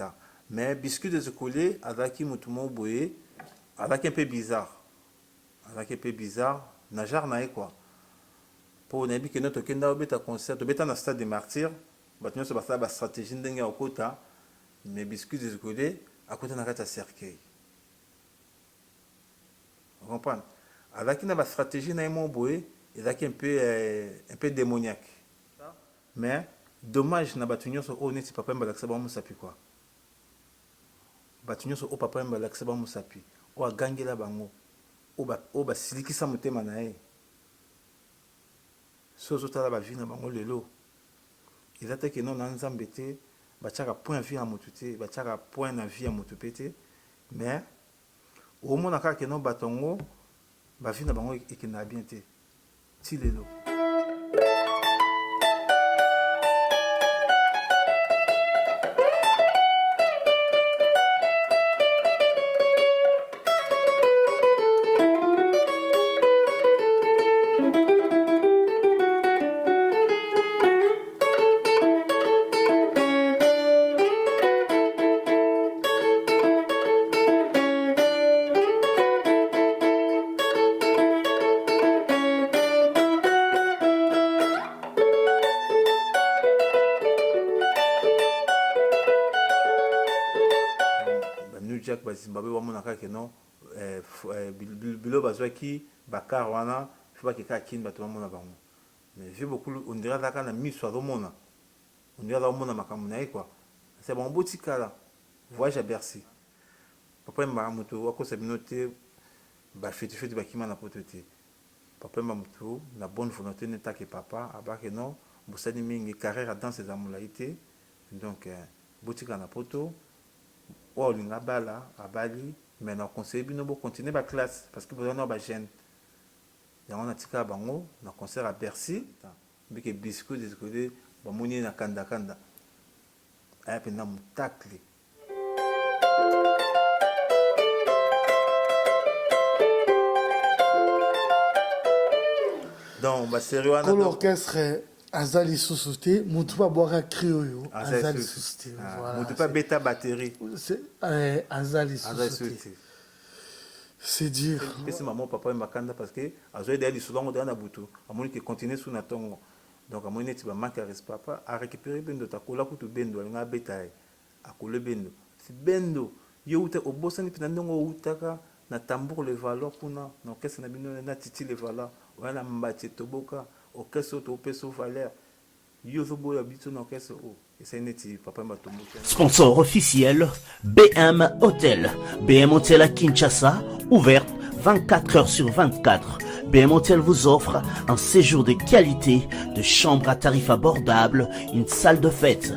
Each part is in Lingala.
tard. Mais biscuit des écoliers, avec Moutoumou Boye, avec un peu bizarre. Avec un peu bizarre, Najar naï quoi. Pour ne pas que notre kenda obéta concert, obéta dans le stade des martyrs, bâtiment sur la stratégie d'un au côté, mais biscuit des écoliers, à côté d'un cercueil. Vous comprenez? Avec une stratégie naï mon boye, il a un peu démoniaque. Mais dommage na batunyo so o neti papa mbala ksaba musapi quoi. Batunyo so o papa mbala ksaba musapi. O agangela bango. O ba silikisa motema na ye. So tala ba vie na bango lelo. Il a te que non na nzambe te, ba tchaka point vie à motu te, ba tchaka point na vie à motu pete. Mais au mona ka que non batongo ba vie na bango ekena bien te. Ti lelo. Jack Zimbabwe wa monaka que non bilo bazwa ki bakar wana faut pas que kin bato mona bango mais j'ai beaucoup on dirait là kana mi soit mona on dirait là mona makamuna quoi c'est bon botikala voyage à Bercy papa mba moto wako sabinote ba fete ba kima na potote papa mba moto na bonne volonté n'eta que papa abake non bosani mingi carrière dans ses amulaité donc botikala na poto ou linga bala abali mais on conseille bino bo continuer ba classe parce que vous avez ba jeune on a tika bango na concert à Bercy mais que biscuit des côtés ba moni na kanda aya pena mutakli donc ba série wana l'orchestre Azali Sousouté, Moutoupa Boira Crioyo, Azali Sousouté. Moutoupa Beta Batterie. C'est Azali Sousouté. C'est dur. C'est maman, papa et Makanda parce que Azali d'aller souvent dans la boutou. À mon qui continue sous na tongo. Donc à mon tu vas manquer respect papa à récupérer bendo ta kola kutu bendo nga betaille. À coller bendo. C'est bendo. Yo uta obosani pinandongo utaka na tambour le valeur kuna na orchestre na bino na titi le valeur. Wala mbati toboka. Sponsor officiel, BM Hotel. BM Hotel à Kinshasa, ouverte 24 heures sur 24. BM Hotel vous offre un séjour de qualité, de chambres à tarifs abordables, une salle de fête,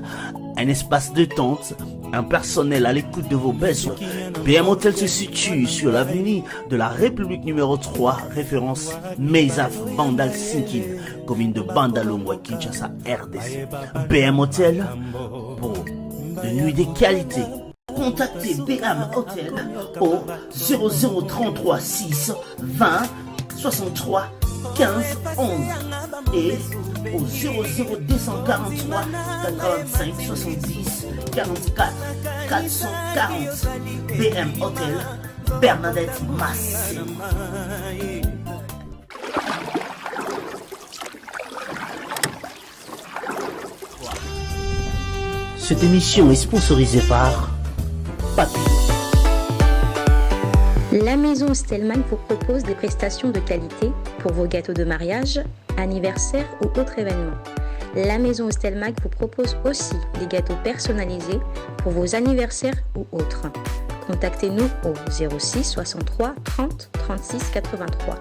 un espace de détente, un personnel à l'écoute de vos besoins. BM Hotel se situe sur l'avenue de la République numéro 3, référence Meizaf Bandal Sinkin, commune de Bandalongwa, Kinshasa, RDC. BM Hotel pour de nuits de qualité. Contactez BM Hotel au 0033 6 20 63 15 11 et au 00243 85 70 44 440. BM Hotel, Bernadette Massé. Cette émission est sponsorisée par Papi. La maison Stelman vous propose des prestations de qualité pour vos gâteaux de mariage, anniversaire ou autres événements. La maison Stelmac vous propose aussi des gâteaux personnalisés pour vos anniversaires ou autres. Contactez-nous au 06 63 30 36 83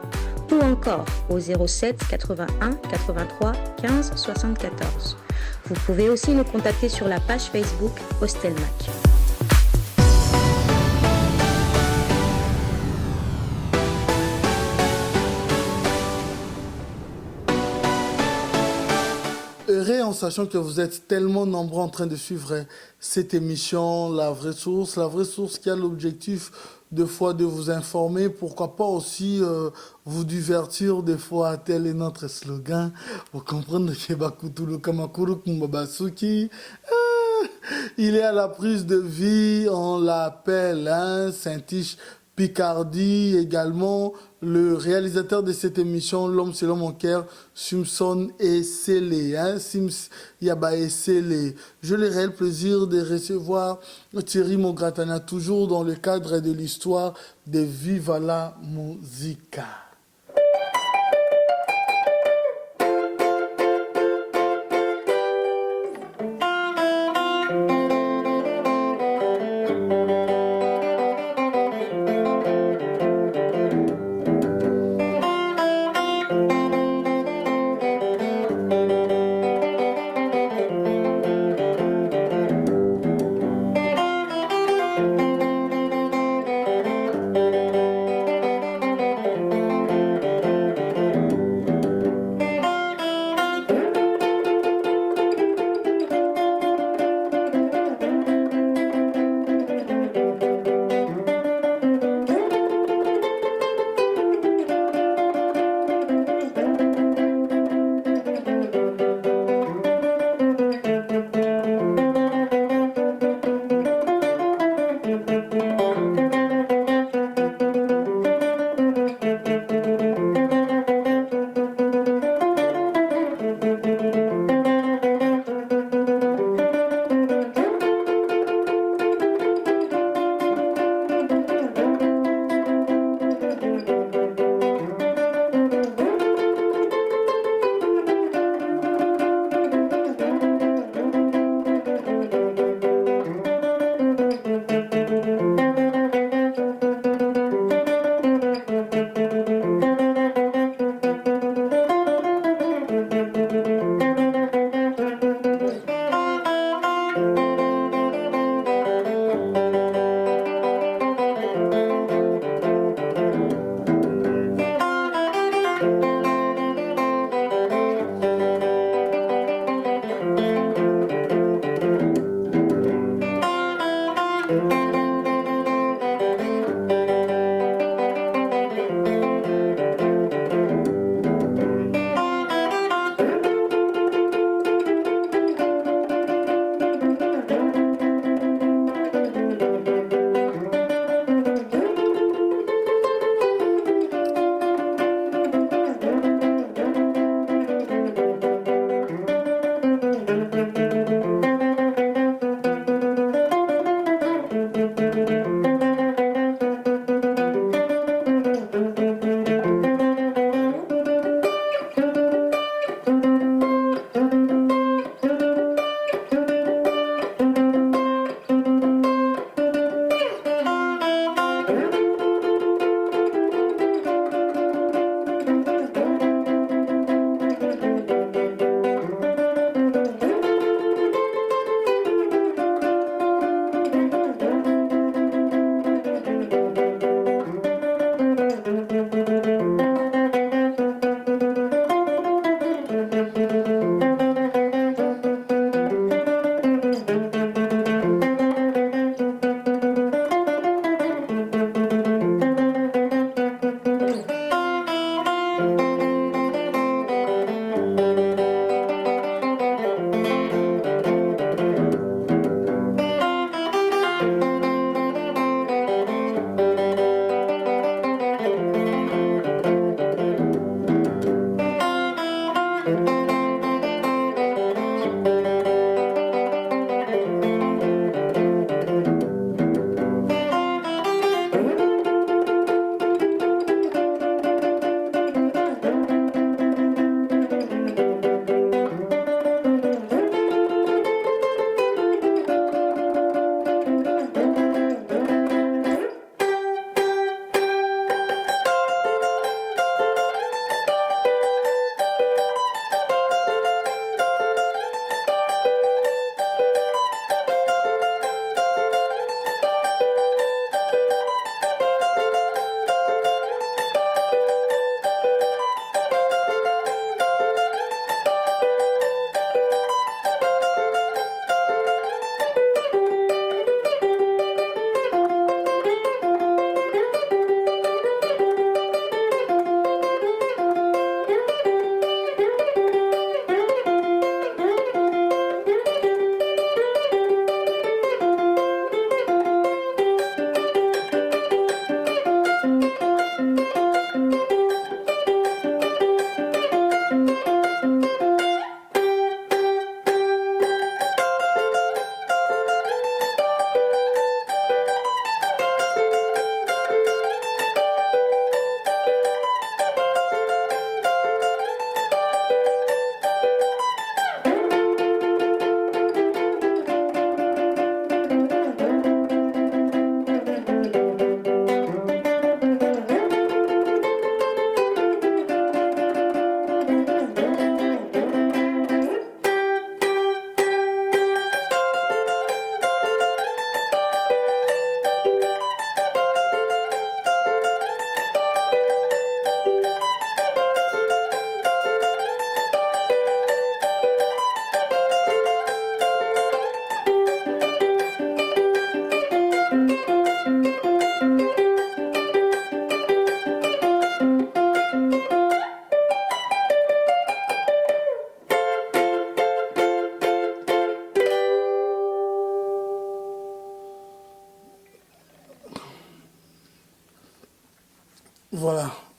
ou encore au 07 81 83 15 74. Vous pouvez aussi nous contacter sur la page Facebook Hostelmac. Heureux en sachant que vous êtes tellement nombreux en train de suivre cette émission, La Vraie Source qui a l'objectif des fois de vous informer, pourquoi pas aussi vous divertir des fois, tel est notre slogan. Vous comprenez que Bakutulu Kamakuru Kumbabasuki. Il est à la prise de vie, on l'appelle Saint-Iche Picardie, également le réalisateur de cette émission, l'homme selon mon cœur, Simpson Essele, Sims Yaba Essele. Je le réel plaisir de recevoir Thierry Mongratana, toujours dans le cadre de l'histoire de Viva la Musica.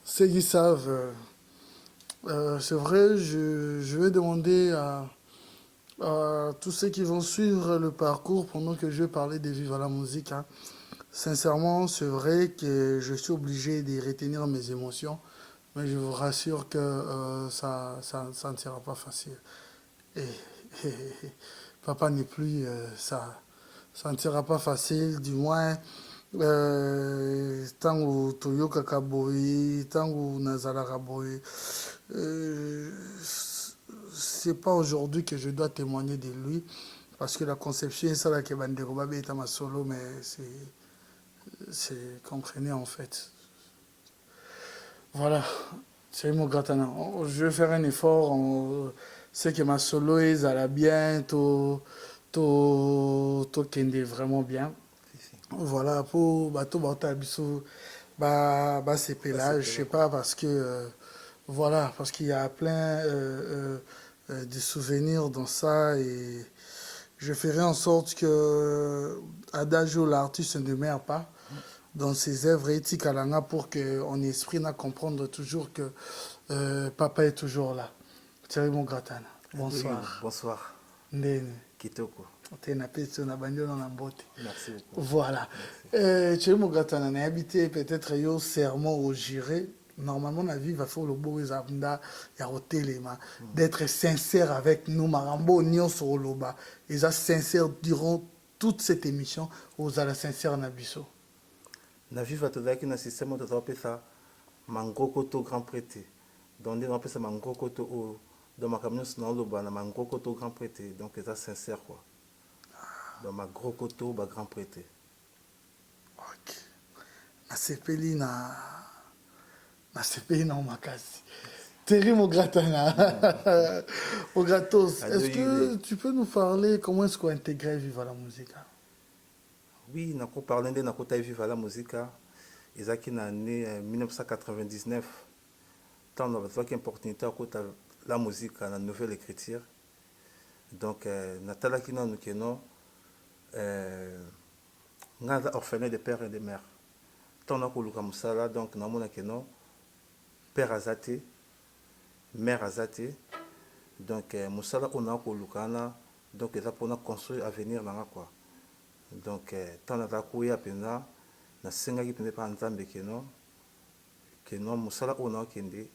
ceux qui savent, c'est vrai, je vais demander à tous ceux qui vont suivre le parcours pendant que je vais parler de Vive la musique, hein. Sincèrement, c'est vrai que je suis obligé de retenir mes émotions, mais je vous rassure que ça ne sera pas facile. Et, et- papa n'est plus, ça ne sera pas facile, du moins, tango toyokaka boye, tango nazalaka boye. Euh, c'est pas aujourd'hui que je dois témoigner de lui, parce que la conception est ça là que bandeko babeta ma solo, mais c'est comprenez en fait. Voilà, c'est mon gratana. Je vais faire un effort. C'est que ma solo est à la bien, to kende vraiment bien. Voilà, pour bateau biso, c'est pelage, je sais pas, parce que, voilà, parce qu'il y a plein de souvenirs dans ça et je ferai en sorte que Adagio, l'artiste, ne meurt pas dans ses œuvres éthiques à l'anga pour qu'on esprit à comprendre toujours que papa est toujours là. Thierry Mongratana, bonsoir. Bonsoir. Ndene. Kitoko. Merci beaucoup. Voilà. Thierry Mongratana, on a habité peut-être au serment au Giré. Normalement, la vie va faire le beau Zabunda, d'être sincère avec nous, Marambo, Nyon sur Loba. Et ça, sincère durant toute cette émission, aux ala sincère Nabiso. Na viva tozalaki na système oyo tozapesa mangokoto grand prêté donc nde napesa mangokoto oyo dans makambo nyonso naoloba na mangokoto grand prêté donc eza sincère quoi dans ma gros koto ba grand prêté. Ok. Nasepeli na makasi. Thierry Mongratana. Au gratos, est-ce que tu peux nous parler comment est-ce qu'on intègre Viva la musique? Oui, nako parler nde nako ta Viva la musique ezaki na année 1999 tant na bazwaki opportunité akota la musique na nouvelle écriture donc natalaki nanu keno nga aza orphelin de père et de mère tant nakoluka mosala donc namona keno père aza te mère aza te donc mosala oyo nakoluka wana donc eza mpona construire avenir nanga quoi donc tant naza koya mpenza nasengaki mpenza mpa nzambe keno mosala oyo nakokende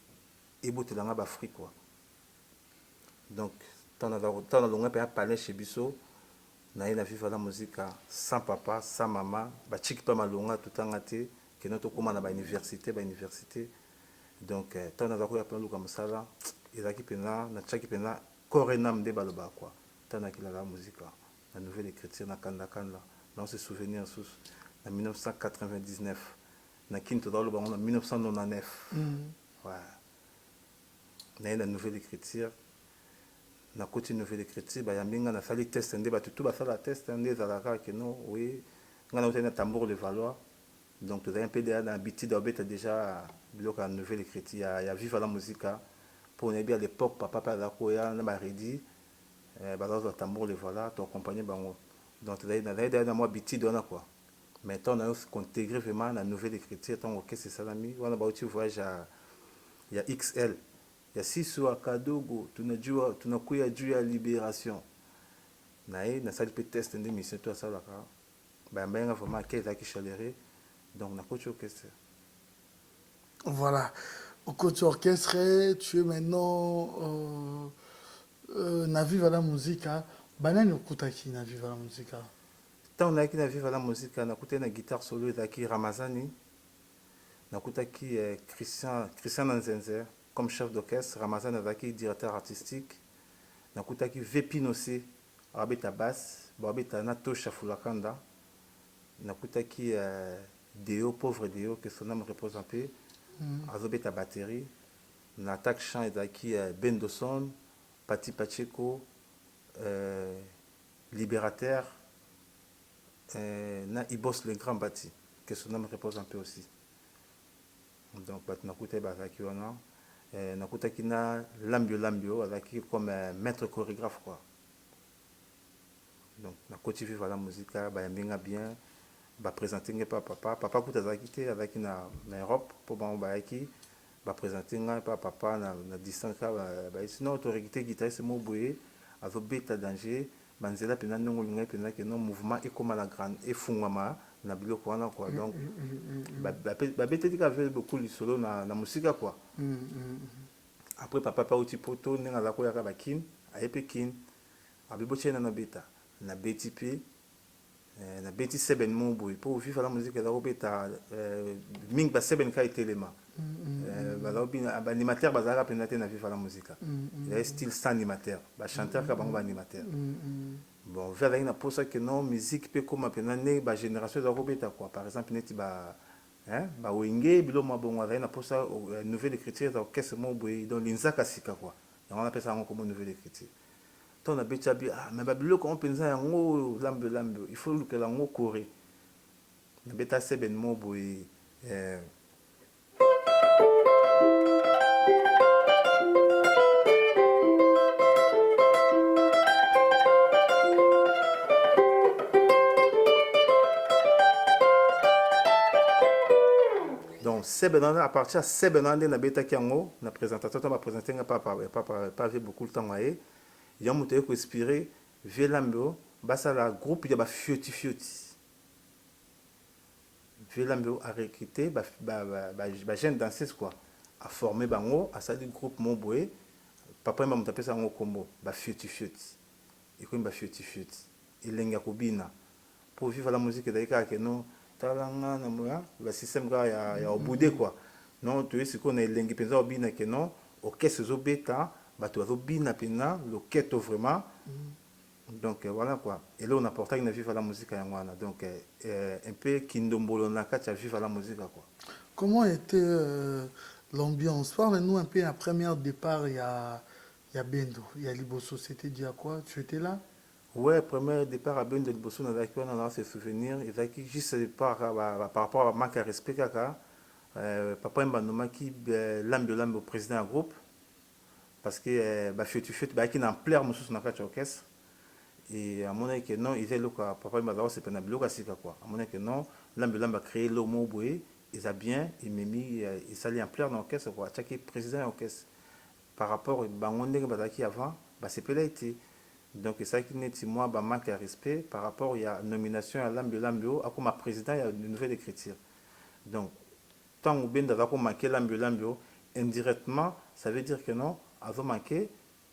ebotelanga baafrike quoi donc tant nalonga mpenza palin chez biso naye na vivre la musique sans papa sans mama bachiki mpe malonga tutanga te keno tokóma na bauniversité donc tant naza koya mpenza luka mosala ezalaki mpenza natiaki mpenza corps et âme nde balobaka quoi tant nakilaka musique la nouvelle écriture na kanda dans ce souvenir sous en 1999 na kini tozaloba en 1999 ouais na une nouvelle écriture na côté nouvelle écriture bayambi nga nasali test nde bato tout basala test nde ezalaka keno oui nga na otali na tambour de Valois donc tozali un peu na habitude obeta déjà biloko ya nouvelle écriture ya vivre la musique pour nayebi à l'époque papa mpe azala koya na baredi bazazwa tambour de Valois toaccompagne bango donc tozali na mwa habitude wana quoi mais tant on a intégré vraiment la nouvelle écriture tant orchestre esalami wana bauti voyage ya XL ya sisi wa kadogo tunakuya juu ya libération naye nasali mpe test nde mission to asalaka bayambayanga vraiment ake ezalaki chaléré donc nakoti orchestre. Voilà, au côté orchestre tu es maintenant na viva la musique banani okutaki na viva la musique ntango nayaki na viva la musique nakutaki na guitare solo ezalaki Ramazani nakutaki Christian Nzenze comme chef d'orchestre, Ramazan azaki directeur artistique, nakutaki Vepinose abeta basse, abeta Nato Shafulakanda, nakutaki Deo pauvre Deo que son âme repose un peu, azobeta batterie, natak chant ezaki Bendoson, Pati Pacheco, Libérateur, na Ibos le grand bâti que son âme repose un peu aussi. Donc nakutaki bazaki wana. Nakutaki na Lambio azaki comme maître chorégraphe quoi donc nakoti vivre la musique bayambinga bien baprésenter nge pa papa kuta azaki te azaki na Europe po bango bayaki baprésente ngai mpa papa na distance kaka sinon autorité guitariste mo boye azobeta danger banzela mpenza ndenge olingai mpenza keno mouvement ekóma na grande efungwama na biloko wana quoi donc babeteli kaka vele beaucoup lisolo na mosika quoi. Après papa mpe auti poto ndenge aza koyaka bakine aye mpe kine abibotie na beta na beti mpe na beti seben mo boye mpo ovivre la musique eza kobeta mingi baseben ka etelema baanimateur bazalaka mpenza te na vivre la musique ezali style sans animateur bachanteur ka bango baanimateur bon ve azalaki na mposa ke non musique mpe koma mpenza nde bagénération eza kobeta quoi par exemple neti bawenge bilo mwa bongo azali na mposa nouvelle écriture eza orchestre mo boye donc linzaka sika quoi yango napesa yango komo nouvelle écriture to na beti abi mais babiloko mpenza yango lambe il faut lukela yango kore na beta seben mo boye donc à partir de Sebenande na beta kiango na présentation to ba présenter nga pas avait beaucoup de temps aye ya muté ko inspiré Vielambo basa la groupe ya ba fioti Vielambo a recruté ba jeune danseuse quoi a formé bango a sali groupe Momboé papa m'a mutapé ça ngo kombo ba fioti et ko ba fioti ilenga kobina pour vivre la musique d'aika que non talanga na moya le système ya obude quoi non tu es qu'on est lengi penza obina que non orchestre zo beta bato zo bina pena le keto vraiment donc voilà quoi et là on apporte une vivre la musique ya ngwana donc un peu kindombolo na kacha vivre la musique quoi. Comment était l'ambiance? Parle-nous un peu à premier départ il y a Bendo, il y a Liboso, c'était dit à quoi? Tu étais là? Ouais, premier départ à Ben de Liboso, on a ses souvenirs. Il y a juste par rapport à manque de respect, papa m'a qui l'ambe au président du groupe. Parce que il a en plein de choses dans la orchestre. Et à mon avis, que non, il est là, papa m'a dit, c'est pas un bloc à quoi. À mon avis, que non, l'ambe a créé le mot boué, il a bien, il m'a mis, il s'allait en plein d'orchestre, quoi. Chaque président d'orchestre. Par rapport à Bangonde qui avant, c'est pas là été. Donc, c'est ça qui n'est moi manque de respect par rapport à la nomination à l'Ambio, à comme président, il y a une nouvelle écriture. Donc, tant que bien d'avoir manqué l'Ambio, indirectement, ça veut dire que non, avant manqué,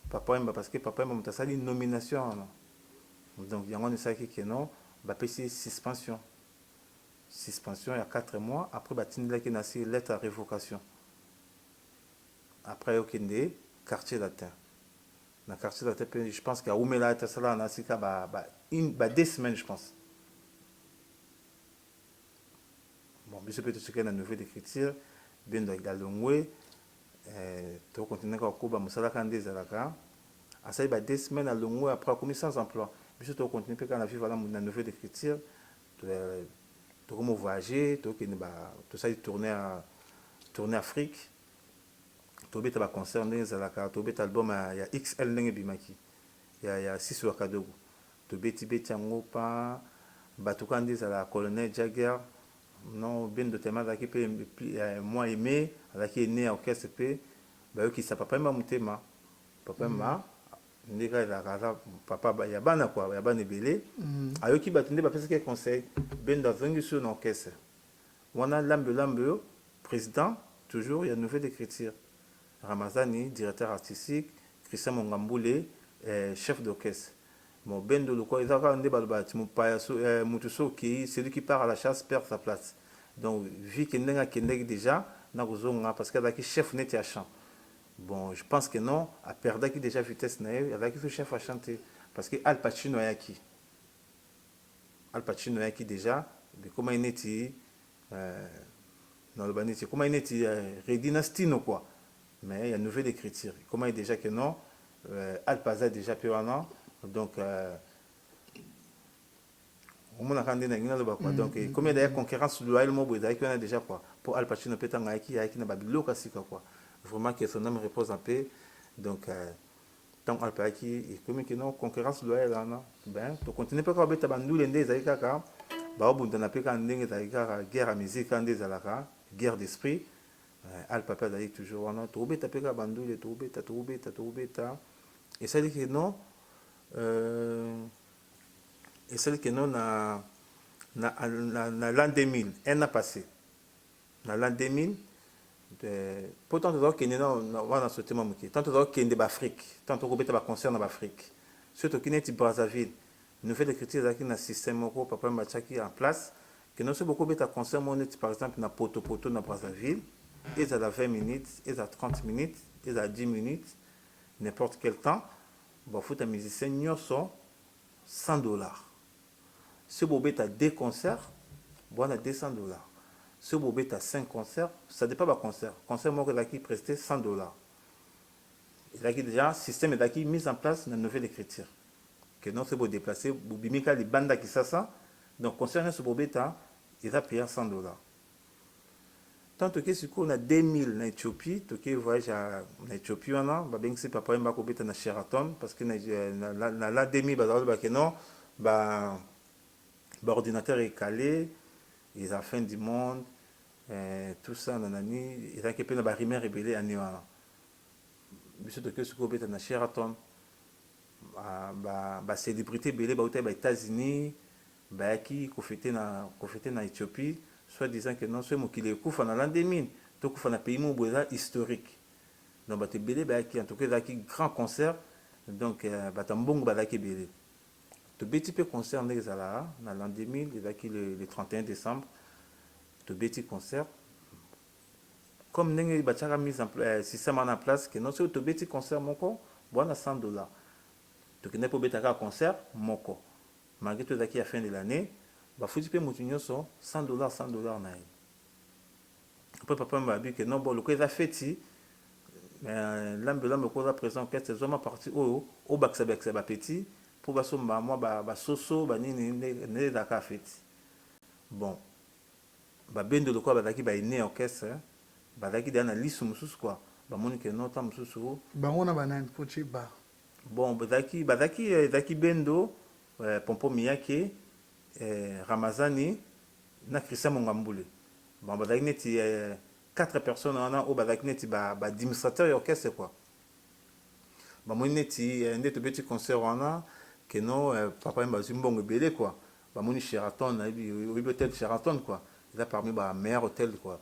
papa parce que papa m'a dit une nomination. Donc, il y a un sac qui non, c'est suspension. Suspension il y a 4 mois, après, il y a une lettre à révocation. Après, il y a un quartier latin. Dans le quartier latin, je pense qu'à Oumela, il y a 2 semaines, je pense. Bon, je peux te checker la nouvelle écriture, bien dans la longue, tu vas continuer à Kuba, Moussala Kandé, Zalaka. À ça, il y a 2 semaines à longue, après, comme sans emploi. Je peux continuer à vivre la nouvelle écriture, tu vas voyager, tu vas tourner en Afrique. Tu as un concert, tu as un album, il y a XL ndenge bimaki. Il y a 6 wakadogo. Tu as un ngopa, batukandi za la colonel Jagger. Non, bien de thème qui peut moi aimé, qui est né à orchestre p, qui sa papa m'a mutema. Papa m'a ndeka la casa papa ya bana quoi, ya bana belé. Ayo ki batunde ba pesa que conseil, ben dans un sur l'orchestre. On a lambe président, toujours il y a une nouvelle écriture. Ramazani, directeur artistique, Christian Mongamboulé, chef d'orchestre. Bon, Ben de Loko, il y a un débat de Moutousso qui, celui qui part à la chasse, perd sa place. Donc, vu qu'il y a déjà, parce qu'il y a un chef net à chant. Bon, je pense que non, à perdre qui déjà vitesse naïve, il y a un chef à chanter. Parce que Al Pacino est qui? Al Pacino est qui déjà? Mais comment il est dans le banit? Comment il est Redinastino quoi? Mais il y a une nouvelle écriture. Comment il déjà que non, Alpaza déjà peu un an, donc on a rendu quoi. Donc comme il y a concurrence sur le mot, il y a déjà quoi. Pour Al Pacino Petanga qui a n'a pas quoi. Vraiment que son âme repose en paix. Donc tant Al Pacino et comme que non concurrence loyale là non. Ben, tu continues pas à bêta bandou l'endé zaïka ba obunda na peka ndenge zaïka guerre à musique ndé zalaka, guerre d'esprit. al papa azali toujours wana tobeta mpe kaka bandule tobeta esali ke non esali ke non na l'an 2000 un an passé na l'an 2000 po tant tozokende wana sotema moke tant tozokende baafrike tant tokobeta baconcert na baafrike so toki neti brazzaville nouvelle écriture ezalaki na système moko papa batiaki en place que non so bokobeta concert mo neti par exemple na poto na brazzaville ezala 20 minutes ezala 30 minutes ezala 10 minutes n'importe quel temps bafuta musicien nyonso $100 si bobeta 2 concerts bwana $200 si bobeta 5 concerts ça dépend ba concert moko ezalaki presté $100 ezalaki déjà système ezalaki mise en place na nouvelle écriture que non se déplacer bobimika libanda kisasa donc concert nyonso bobeta eza paya $100 tant que sikoyo na 2000 na Éthiopie toke voyage na Éthiopie wana babengisi papa yemba kobeta na Sheraton parce que na la 2000 bazali ba que non ba ordinateur est calé ils ont fin du monde tout ça nanani ils ont que pe na ba rumeur rebelle ani wana biso toke sikoyo beta na Sheraton ba célébrité belé ba uta ba États-Unis bayaki kofete na Éthiopie soit disant que non soit mokili ekufa na l'an 2000 tokufa na pays mobo eza historique donc bato ebele bayaki en tout cas ezalaki grand concert donc bato ya mbongo bazalaki ebele tobeti mpe concert ndenge ezalaka na l'an 2000 ezalaki le 31 décembre tobeti concert comme ndenge batiaka mise en système wana en place que non soki tobeti concert moko bwana $100 tokende mpo obetaka concert moko malgré to ezalaki ya fin de l'année bafuti mpe motu nyonso $100 na ye après papa mbabi ke non bon loko eza feti lambe koza présent orchestre ezwama parti oyo obakisa bapeti mpo basomba mwa basoso banini nde ezalaka feti bon babendo lokola bazalaki baine orchestre bazalaki deya na lisu mosusu kua bamoni ke non ta mosusu bango na banani poti ba bon ezalaki bendo pompo miyake Ramazani na Christian Mongambule bon bazalaki neti 4 personnes wana oyo bazalaki neti baadministrateur ya orchestre quoi bamoni neti nde tobeti concert wana keno papa ye bazwi mbongo ebele quoi bamoni Sheraton oyebi hotel Sheraton quoi eza parmi bameilleur hôtel quoi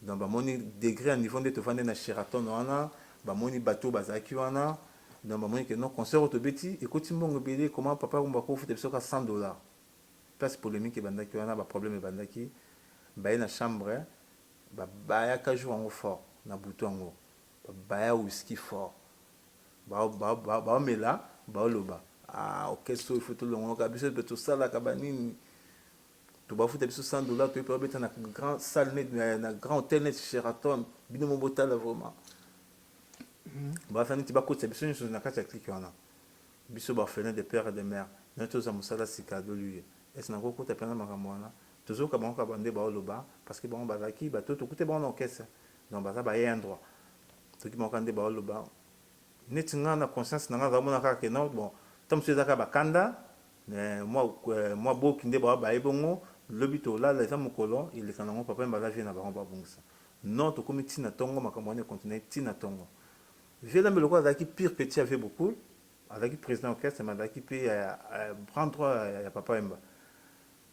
donc bamoni degré à niveau nde tovande na Sheraton wana bamoni bato bazalaki wana donc bamoni keno concert oyo tobeti ekoti mbongo ebele comment papa bakofuta biso ka $100 place polémique ebandaki wana baproblème ebandaki baye na chambre bayaka jour yango fort na butu yango baya whisky fort baomela baoloba orchestre il faut tolongoka biso mpe tosalaka banini tobafuta biso $100 toyebi mpe babeta na grand salle na grand hôtel net Sheraton bino mo botala vraiment bafa neti bakotisa biso nyonso na kati ya clique wana biso baorphelin de père et de mère nani toza mosala sika adoluye ese nango okota mpena makambo wana tozoyoka bango kaka bande baoloba parce que bango bazalaki bato tokute bango na orchestre donc baza baye droit toki bango kaka nde baoloba neti nga na conscience na nga azamona kaka ke non bon ta mosusu ezaka bakanda mwa boki nde bawa baye bongo lobi tolala eza mokolo eleka nango papa baza vie na bango babongisa non tokomi ntina ntongo makambo wana ekontinue ntina ntongo vie lambe lokola azalaki pire petit ave beaucoup azalaki président orchestre mais azalaki mpe grand droit ya papa yemba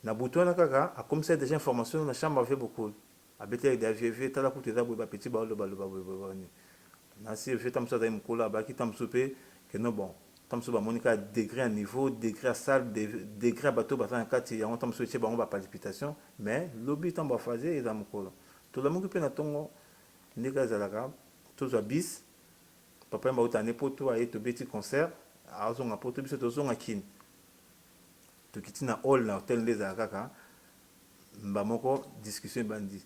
na butu wana kaka akomisa déjà information na chambre ave beaucoup abetaki de avieve tala kutu eza boye bapeti baolobaloba boyebani nasi vie tamosu azali mokolo abaki tamosu mpe keno bon tamosu bamoni kaka degré ya niveau degré ya salle degré ya bato baza na kati yango tamosu etie bango bapalpitation mais lobi ntango bafaze eza mokolo tolamuki mpe na ntongo ndenge ezalaka tozwa bis papa yemba utane poto aye tobeti concert azonga poto biso tozonga kini tokiti na hall na hotel nde ezala kaka mba moko discussion ebandi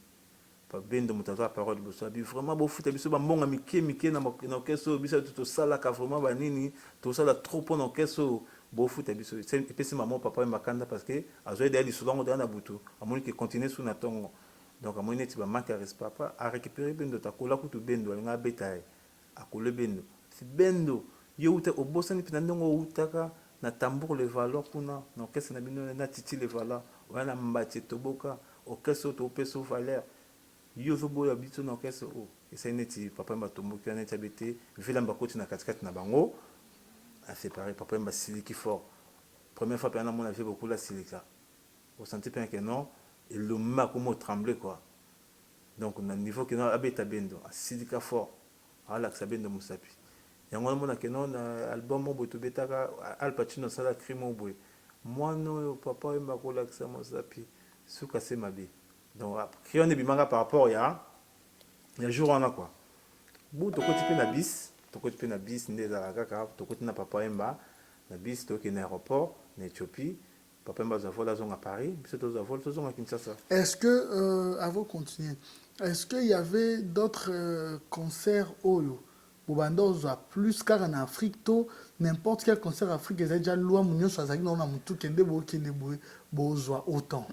babendo moto azwa parole liboso abi vraiment bofuta biso bambonga mike na orchestre oyo biso tosalaka vraiment banini tosala trop mpo na orchestre oyo bofuta biso epesi mama papa yemba kanda parce que azwai deya lisolo yango deya na butu amoni ke continue su na ntongo donc amoni neti bamanke ya respect papa arécupéré bendo takola kutu bendo alinga abeta ye akole bendo si bendo yo uta obosani mpe na ndenge outaka na tambour le valeur kuna na orchestre na bino na titi le valeur wana mbati toboka orchestre oyo topesa valeur yo ozoboya biso na orchestre o esali neti papa yemba atomboki wana neti abe te velamba akoti na katikati na bango aséparé papa yemba asiliki fort première fois mpe ana mona vie beaucoup asilika osenti mpe ke non elombi akoma otremble quoi donc na niveau ke non abeta bendo asilika fort alakisa bendo mosapi yango wana mona ke non na album mo boye tobetaka Al Pacino asala crime mo boye mwana oyo papa yemba akolakisa mosapi suka se mabe donc cri wana ebimaka par rapport ya jour wana quoi bu tokoti mpe na bis nde ezalaka kaka tokoti na papa yemba na bis toke na aéroport na Éthiopie papa yemba azwa vol azonga Paris biso tozwa vol tozonga Kinshasa. Est-ce que, avant de continuer, est-ce qu'il y avait d'autres concerts Oyo Bobandozo a plus car en Afrique, n'importe quel concert Afrique, ils ont déjà loin, Mounio Swazaki, non, on a tout qui est besoin autant.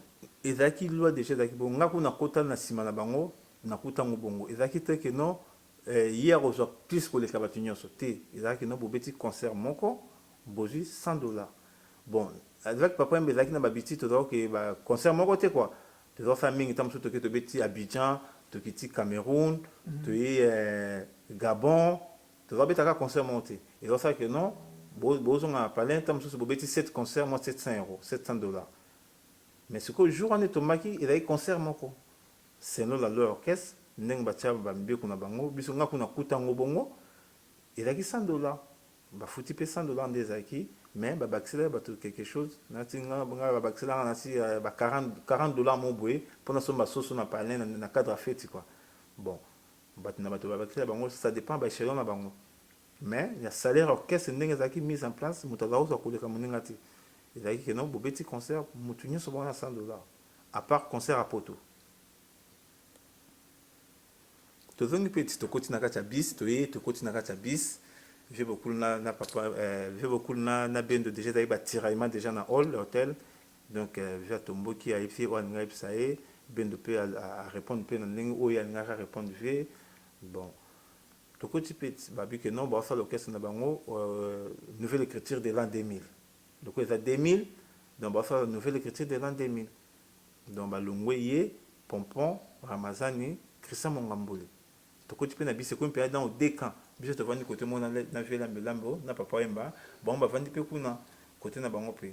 Ezaki loi déjà ezaki bon nga kuna kota na sima na bango na kuta ngobongo ezaki te que non hier ozwa plus koleka bato nyonso te ezaki no bobeti concert moko bozwi $100 bon avec papa yemba ezaki na babiti tozala ke ba concert moko te quoi tozala fa mingi ta mosusu toke tobeti Abidjan tokiti Cameroun toyi Gabon tozala betaka concert moko te ezala fa que non bozonga palin ta mosusu bobeti 7 concert mo $700 mais ce que jour on est tomaki il y a concert moko c'est non la leur orchestre ndeng batia bambe kuna bango biso nga kuna kuta ngobongo il y a $100 ba futi pe $100 ndezaki mais ba baxela bato quelque chose nati nga ba baxela na si ba $40 mo boye pour na somba soso na palin na cadre fête quoi bon bato na bato ba baxela bango ça dépend ba échelon na bango mais il y a salaire orchestre ndeng ezaki mise en place mutaza osa koleka moninga ti il a dit que non, petit concert, moutounier sur $100. À part concert à Poto. Tu veux petit, tu continues à bis, tu continues à bis. J'ai beaucoup na papa, j'ai beaucoup na ben de déjà d'ailleurs tiraillement déjà na hall l'hôtel. Donc j'ai tombo qui a fait ou anga ipsae, ben de peu à répondre peu dans ligne ou il anga répondre v. Bon. Tu continues petit, babi que non, bah ça l'orchestre na bango nouvelle écriture de l'an 2000. Donc, il y a 2000, donc on va faire une nouvelle écriture de l'an 2000. Donc, on va l'ongweye, Pompon, Ramazani, Christian Mongambouli. Donc, tu peux n'habiter comme un dans deux camps. Bien sûr, tu vas dire côté mon na vie lambo, na papa yemba. Bon, on va vendre peu kuna côté na bango pe.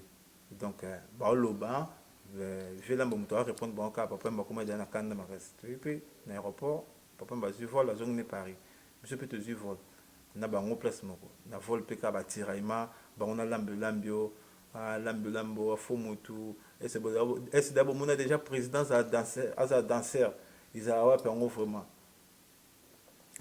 Donc, bah loba, je lambo muto répondre bon ka papa yemba comment dans la canne ma reste. Tu peux na aéroport, papa yemba du vol la zone ne Paris. Je peux te du vol. Na bango place moko. Na vol pe ka ba tiraillement. On a l'ambulambio, l'ambulambo, Fomotu, et c'est d'abord on a déjà président à danseur, ils ont vraiment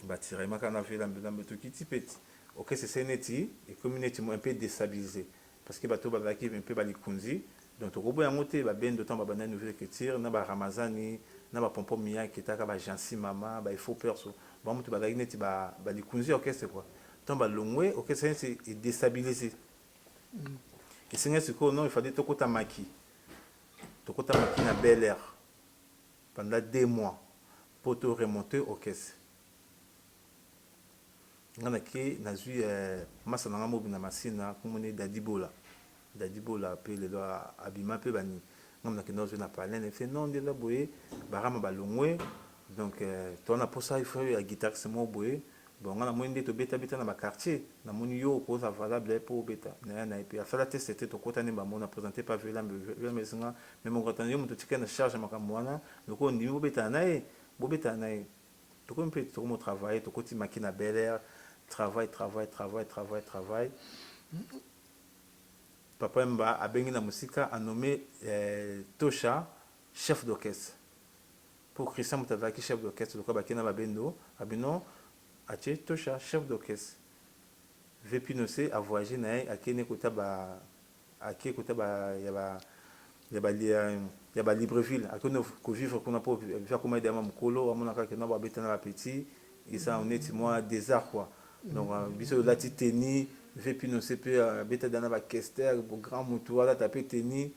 bâtir, on a fait l'ambulambo tout qui petit. Ok, c'est neti et communauté un peu déstabilisé parce que bateau babaki un peu balikunzi, donc au bout d'un moment ba ben de temps ba banane nouvelle écriture, na ba Ramazani, na ba pompom mia qui ta ba Jansi mama, ba il faut perso, ba mutu ba neti ba balikunzi ok c'est quoi. Tant ba longwe ok c'est déstabilisé. Et c'est ce que non, il fallait Tokota Maki na Bel Air pendant 2 mois pour te remonter au caisse. On a qui n'a vu massa na mobi na masina comme on est Dadibola pe le doit abima pe bani. On a qui nous na parler et fait non de la boye barama balongwe donc toi on a pour ça il faut la guitare c'est moi boye. Bon, on a moins de beta na ma quartier, na mon yo cause valable pour beta. Na et puis à faire la test c'était au côté ne ba mon a présenté pas vu la mais mon grand yo mon tika na charge ma kamwana, donc on dit beta na to ko peut to mo travailler to côté makina Bel Air, travail. Papa mba a bengi na musika a nommé Tosha chef d'orchestre. Pour Christian Mutavaki chef d'orchestre, donc bakina ba bendo, abino Ache Tosha chef d'orchestre. Vepinose a voyagé na a kene kota ba ya ba Libreville a kono ko vivre kuna po vivre comme des mamans kolo amona ka na ba beta na petit et ça on est moi des arts quoi. Donc biso la titeni Vepinose pe beta dans ba kester grand mutu ala taper teni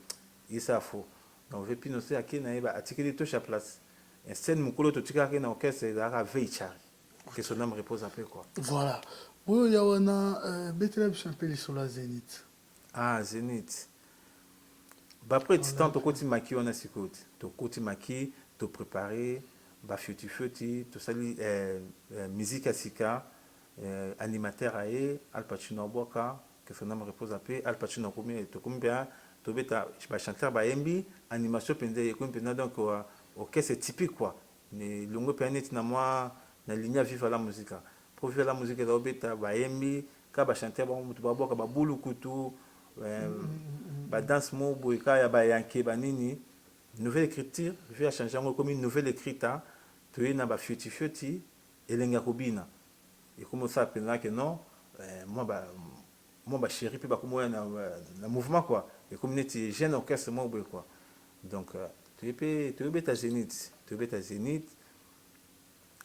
et ça faux. Donc Vepinose a kene ba atikeli Tosha place. Et scène mukolo to tika na orchestre da veichari. Que son âme repose un peu quoi. Voilà. Oui, il y a un Bethlehem champion sur la Zénith. Ah, Zénith. Bah après, tu t'en côté maki on a si côté. Ton côté maki, te préparer. bafioti tosali musique ya sika animateur aye Al Pacino abwaka que son âme repose ape Al Pacino tokomi mpe tobeta bachanteur bayembi animation mpenza ekomi mpenza donc orchestre typique quoi longo mpe neti na mwa na ligne ya vivre la musique pour vivre la musique eza obeta bayembi ka bachanteur bango moto babwaka babulu kutu badanse mo boye ka ya bayanke banini nouvelle écriture vi achange yango ekomi nouvelle écriture toye na bafioti elengi ya kobina ekomi osala mpenza ke non mwa bachéri mpe bakomi oya na mouvement quoi ekomi neti jeune orchestre mo boye quoi donc toyebeta zénith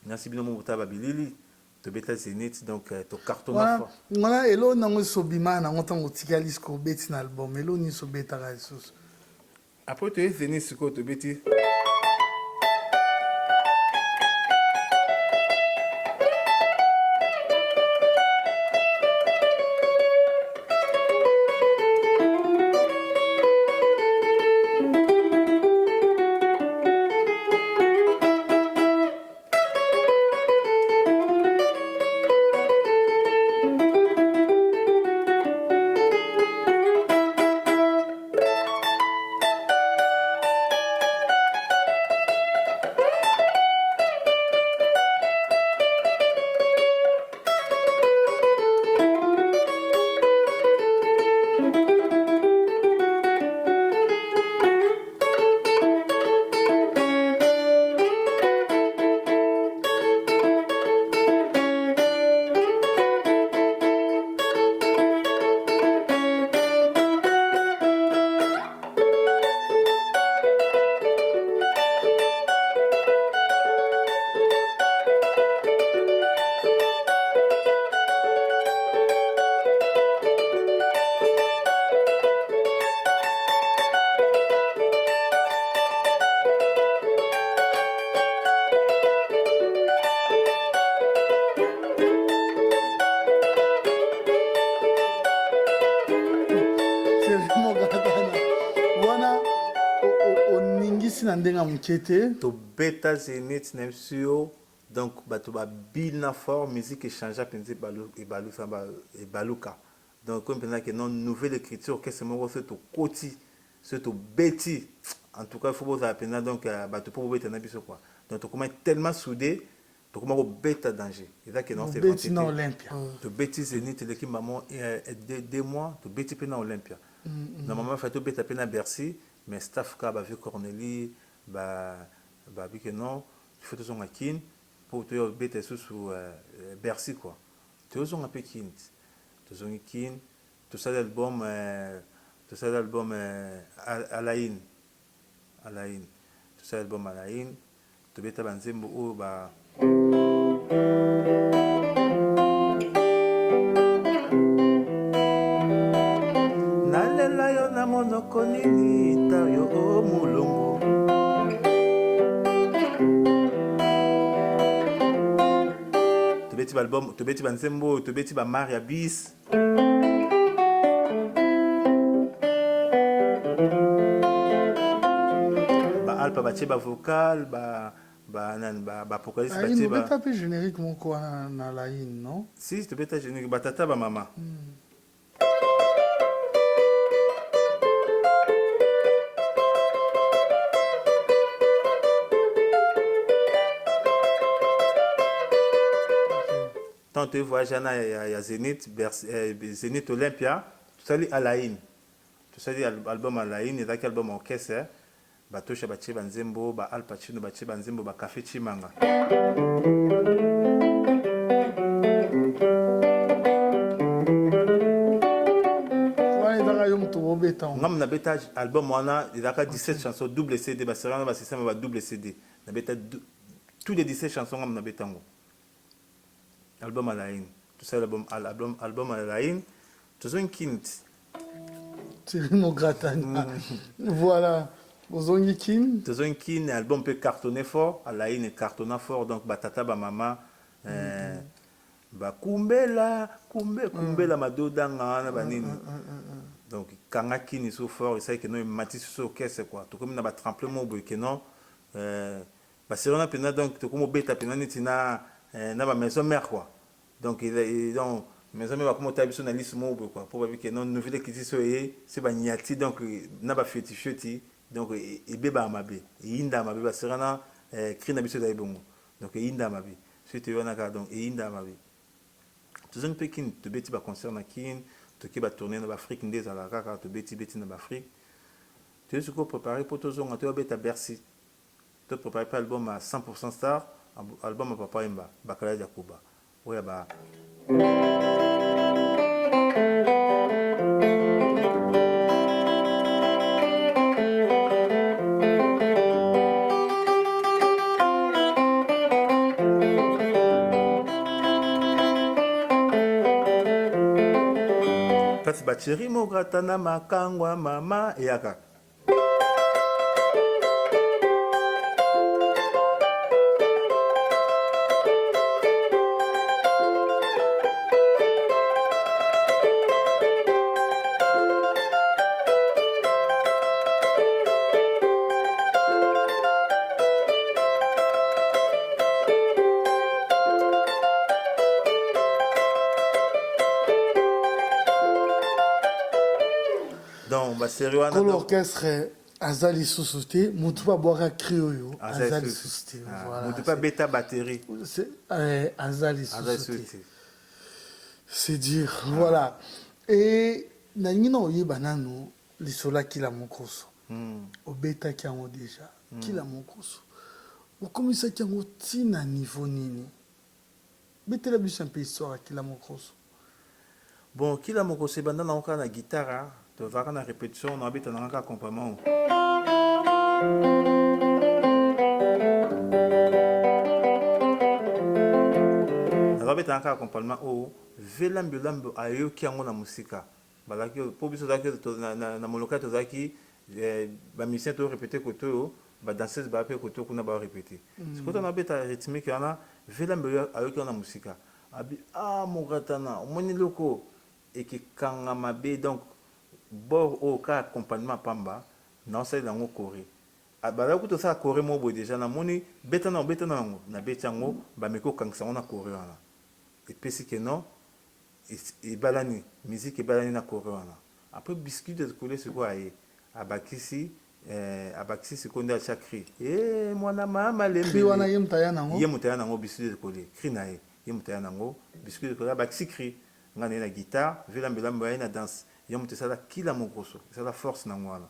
nasi bino mo botala babilili tobeta zénith donc tocartona fort ngana elo nango sobima nango ntango otikali siko obeti na album elo nini sobetaka lisusu après toye zénith sikoyo tobeti na ndenge moke te tobeta zénith na biso yo donc bato babina fort musique échange mpenza ebaluka donc komi mpenza ke non nouvelle écriture orchestre moko so tokoti so tobeti en tout cas il faut bozala mpenza donc bato mpo bobeta na biso quoi donc tokoma tellement soudé tokoma kobeta danger eza ke non obeti na Olympia tobeti zénith eleki mamo 2 mois tobeti mpe na Olympia normalement fa tobeta mpe na Bercy mais staff ka bavi Cornélie babi que non il faut tozonga kin pour te beta sous Bercy quoi tozonga pe kin tozongi kin tout ça l'album Alain tout ça l'album Alain to beta banzembo o ba nalela yo na monoko nini ta yo o mulungu tobeti balbum tobeti banzembo tobeti ba Maria bis ba alpa batie ba vocal ba apocalypse batie ba beta pe générique moko na Alain non si tobeta générique batata ba mama tant tu voyages à Zénith, Zénith Olympia, tout ça dit Alain. Tout ça dit album Alain, et là album orchestre, Batosha Bache Banzembo, Ba Al Pacino Bache Banzembo, Ba Café Chimanga. Ngam na beta album wana, il y a 17 chansons double CD, ba serana ba système ba double CD. Na beta tous les 17 chansons ngam na betango. Album Alain, tout ça album Alain, tout ça une quinte. C'est mon gratin. Voilà, aux onikin. Tout ça une quinte, album peut cartonner fort, Alain est cartonnant fort, donc batata ba mama, ba kumbela madodanga na banini. Donc kanga kini so fort, et ça que non mati so caisse quoi. Tout comme na ba tremplement boy que non. basérie wana mpena donc tokomobeta mpena neti na bamaison mère quoi. Donc donc maison mère bakoma otala biso na liste moko boye quoi mpo babi ke non nouvelle écriture so eye se banyati donc na bafetifioti donc ebebaka mabe eyindaka mabe basérie wana cri na biso ezali bongo donc eyindaka mabe soki toyebi wana kaka donc eyindaka mabe tozongi mpe kini tobeti baconcert na kini toke batourne na baafrike nde ezalaka kaka tobeti na baafrike toyei sikoyo préparé mpo tozonga toyobeta bercy topréparé mpe album à 100% star album ya papa yemba bakala ya jakuba oyo ba kasi bacheri mograta na makangwa mama eyaka donc basérie wana l'orchestre azali société mutu pa boire crioyo azali société voilà mutu pa beta batterie c'est azali société c'est dire voilà et nangina oyeba nano lisola kila mokoso obetaki yango déjà kila mokoso okomisaki yango ntina niveau nini betela biso un peu histoire ya kila mokoso bon kila mokoso ebanda nango kaka na guitare tozalaka na répétition na babeta nango kaka accompagnement nazabeta kaka accompagnement oyo velambelambe ayoki yango na mosika bazalaki mpo biso ozalaki na molokai tozalaki bamusicien torépété kote oyo badanseuse baa mpe kote kuna barépété sikoyo tona babeta rythmique wana velambe ayoki yango na mosika abi mogatana omoni loko ekekanga mabe donc bord oyo kaka accompagnement pamba naosalela yango kore bazalaki kuta osala kore moko boye déjà namoni beta nango nabeti yango bameki okangisa yango na kore wana epesi ke non ebalani musique ebalani na kore wana après biscuit de kole sikoyo aye abakisi sikoyo nde atia cri mwana mama cri wana ye mutaya nango biscuit de kole cri na ye mutaya nango biscuit de kole abakisi cri nga naye na guitare velambelambe aye na danse yo moto esala kila mokoso esala force nango wana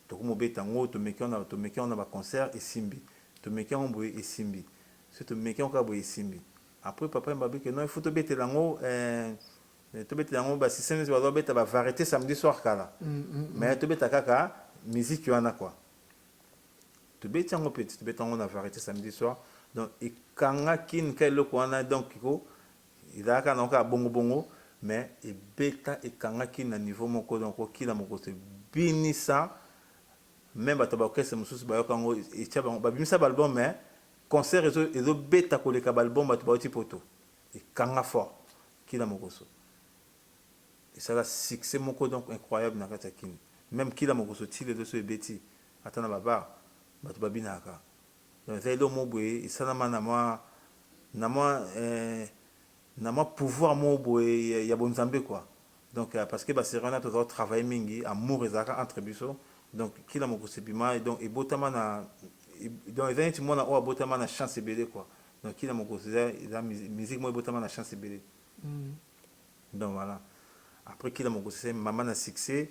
tokomobeta yango tomeki yango na baconcert esimbi tomeki yango boye esimbi so tomeki yango kaka boye esimbi après papa yemba abiki non il faut tobetela yango basystème neti bazobeta bavariété samedi soir kala mais tobeta kaka musique wana quoi tobeti yango mpe tobeta yango na variété samedi soir donc ekangaki nika eloko wana donc ezalaka nango kaka bongo mais ebeta ekangaki na niveau moko donc okila mokoso ebinisa même bato baorchestre mosusu bayoka yango etia bango babimisa baalbum mais concert ezobeta koleka baalbum bato bauti poto ekanga fort kila mokoso esala succès moko donc incroyable na kati ya kini même kila mokoso ti lelo so ebeti ata na babar bato babinaka donc eza elo mo boye esalama na mwa pouvoir moko boye ya bonzambe quoi donc parce que basérie wana tozala travaille mingi amour ezalaka entre biso donc kila mokoso ebima donc ebotama na donc eza neti mwana oyo abotama na chance ebele quoi donc kila mokoso eza musique moko ebotama na chance ebele donc voilà après kila mokoso eza mama na succès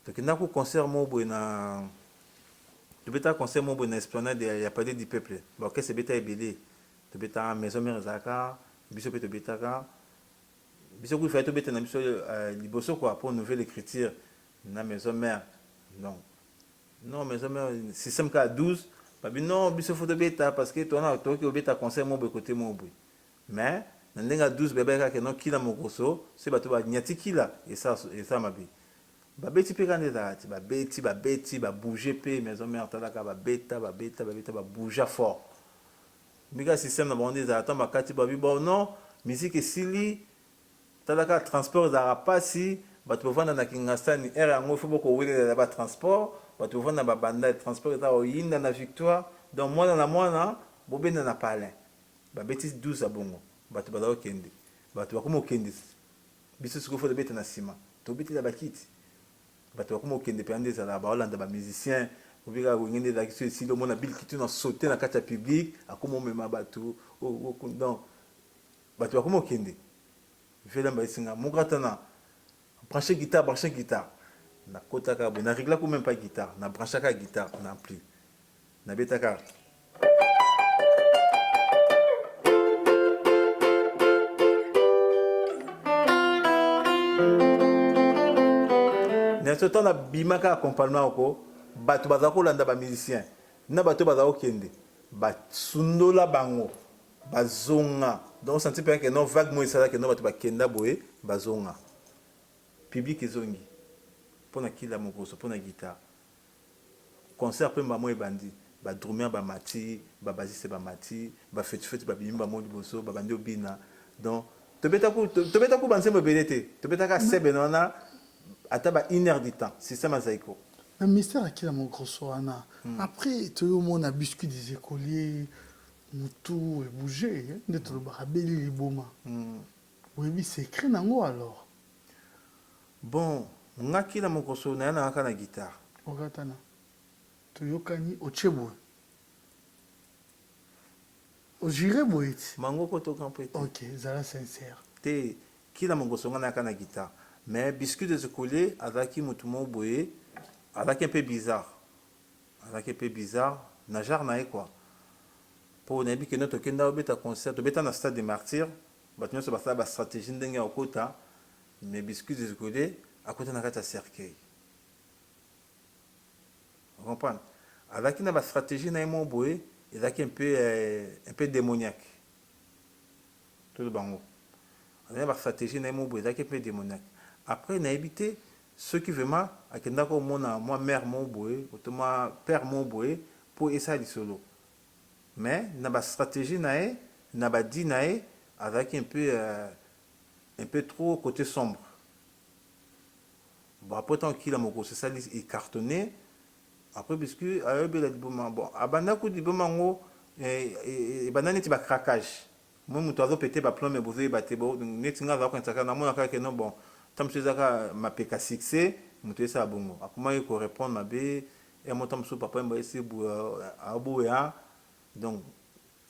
tokendaka ko concert moko boye na tobetaka concert moko boye na esplanade ya palais du peuple baorchestre ebeta ebele tobetaka maison mère ezalaka biso mpe tobetaka biso kuifai tobeta na biso liboso quoi pour nouvelle écriture na maison mère non maison mère système ka 12 babi non biso faut tobeta parce que tona toki obeta concert moko boye côté moko boye mais na ndenge ya 12 bebeka ke non kila mokoso se bato banyati kila esa mabe babeti mpe kanda ezalaka ti babeti babouge mpe maison mère talaka babeta babouge fort mika système na bango nde ezalaka ntango bakati babi bon non musique esili talaka transport ezalaka mpasi bato bovanda na kingasani ere yango ifo bokowelela batransport bato vanda babanda transport eza oyinda na victoire donc mwana na mwana bobenda na palin babeti 12 ya bongo bato baza kokende bato bakoma okende biso sikoyo fo tobeta na nsima tobetela bakiti bato bakoma okende mpenza nde ezala baolanda bamusicien obika wenge nde ezalaki so esili omona bili kitu na saute na kati ya public akoma omema bato donc bato bakoma okende velemba esinga moko ata na branché guitare nakotaka boye na réglako même pas guitare na branchaka guitare na ampli nabetaka nyonso ntango nabimaka accompagnement oko bato baza kolanda bamusicien na bato baza kokende basundola bango bazonga donc senti mpe ke non vague mo esalaki no bato bakenda boye bazonga public ezongi mpona kila mokoso mpona guitare concert mpe mbamo ebandi badrumier bamati babasiste bamati bafetifeti babimi bamo liboso babandi obina donc tobetako bansembo ebele te tobetaka sebene wana ata ba 1 heure du temps système azaiko na mystère akila mokoso wana après toyomona biscuit des écoliers mutu ebouge nde tolobaka beli liboma oyebi secret nango alors bon nga kila mokoso na yana kaka na guitare okatana toyokani otie boye ojire boye ti mango kotoka mpo ete ok ezala sincère te kila mokoso nga na yaka na guitare mais biscuit des écoliers azalaki motu moko boye azalaki un peu bizarre na genre na ye quoi mpo nayebi kende tokenda obeta concert tobeta na stade de martyr bato nyonso basala bastratégie ndenge ya kokota mais biscuit des écoliers akota na kati ya cercueil comprendre azalaki na bastratégie na ye moko boye ezalaki un peu démoniaque todo bango azalaki na bastratégie na ye moko boye ezalaki un peu démoniaque après nayebi te soki vraiment akendaki omona mwa mare moko boye otoma père moko boye mpo esala lisolo mais na bastratégie na ye na badi na ye azalaki un peu trop côté sombre bon après tant kila mokoso esali ecartonné après biscuit ayobela liboma bon abandaki liboma yango ebanda neti bacraquage moi moto azopete baplombe bozoyeba te neti nga azala koyensaka namona kaka keno bon ntango mosusu ezaka mapeka succès moto esala bongo akomaki korépondre mabe ya mo ntango mosusu papa yemba esi aboya donc